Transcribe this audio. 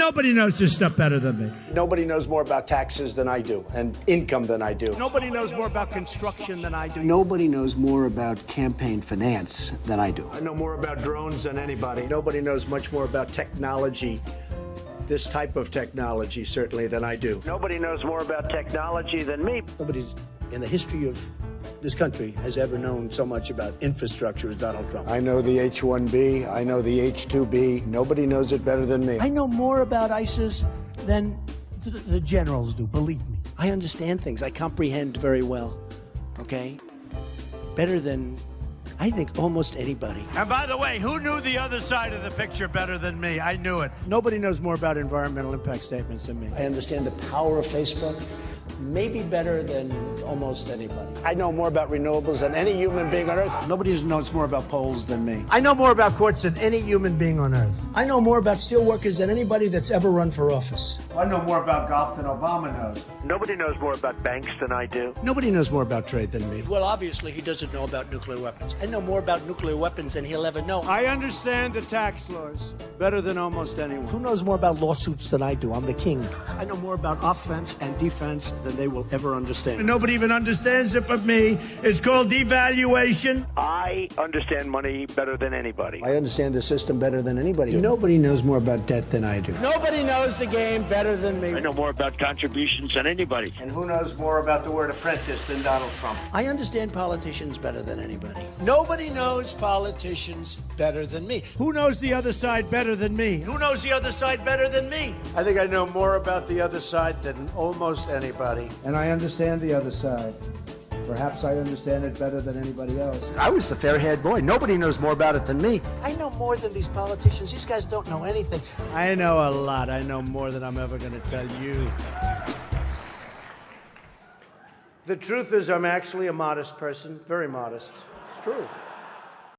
Nobody knows this stuff better than me. Nobody knows more about taxes than I do, and income than I do. Nobody knows more about construction than I do. Nobody knows more about campaign finance than I do. I know more about drones than anybody. Nobody knows much more about technology, this type of technology, certainly, than I do. Nobody knows more about technology than me. Nobody in the history of this country has ever known so much about infrastructure as Donald Trump. I know the H-1B. I know the H-2B. Nobody knows it better than me. I know more about ISIS than the generals do, believe me. I understand things. I comprehend very well, okay? Better than, I think, almost anybody. And by the way, who knew the other side of the picture better than me? I knew it. Nobody knows more about environmental impact statements than me. I understand the power of Facebook, maybe better than almost anybody. I know more about renewables than any human being on Earth. Nobody knows more about polls than me. I know more about courts than any human being on earth. I know more about steelworkers than anybody that's ever run for office. I know more about golf than Obama knows. Nobody knows more about banks than I do. Nobody knows more about trade than me. Well, obviously, he doesn't know about nuclear weapons. I know more about nuclear weapons than he'll ever know. I understand the tax laws better than almost anyone. Who knows more about lawsuits than I do? I'm the king. I know more about offense and defense than they will ever understand. Nobody even understands it but me. It's called devaluation. I understand money better than anybody. I understand the system better than anybody. Nobody knows more about debt than I do. Nobody knows the game better than me. I know more about contributions than anybody. And who knows more about the word apprentice than Donald Trump? I understand politicians better than anybody. Nobody knows politicians better than me. Who knows the other side better than me? Who knows the other side better than me? I think I know more about the other side than almost anybody. And I understand the other side. Perhaps I understand it better than anybody else. I was the fair-haired boy. Nobody knows more about it than me. I know more than these politicians. These guys don't know anything. I know a lot. I know more than I'm ever going to tell you. The truth is, I'm actually a modest person. Very modest. It's true.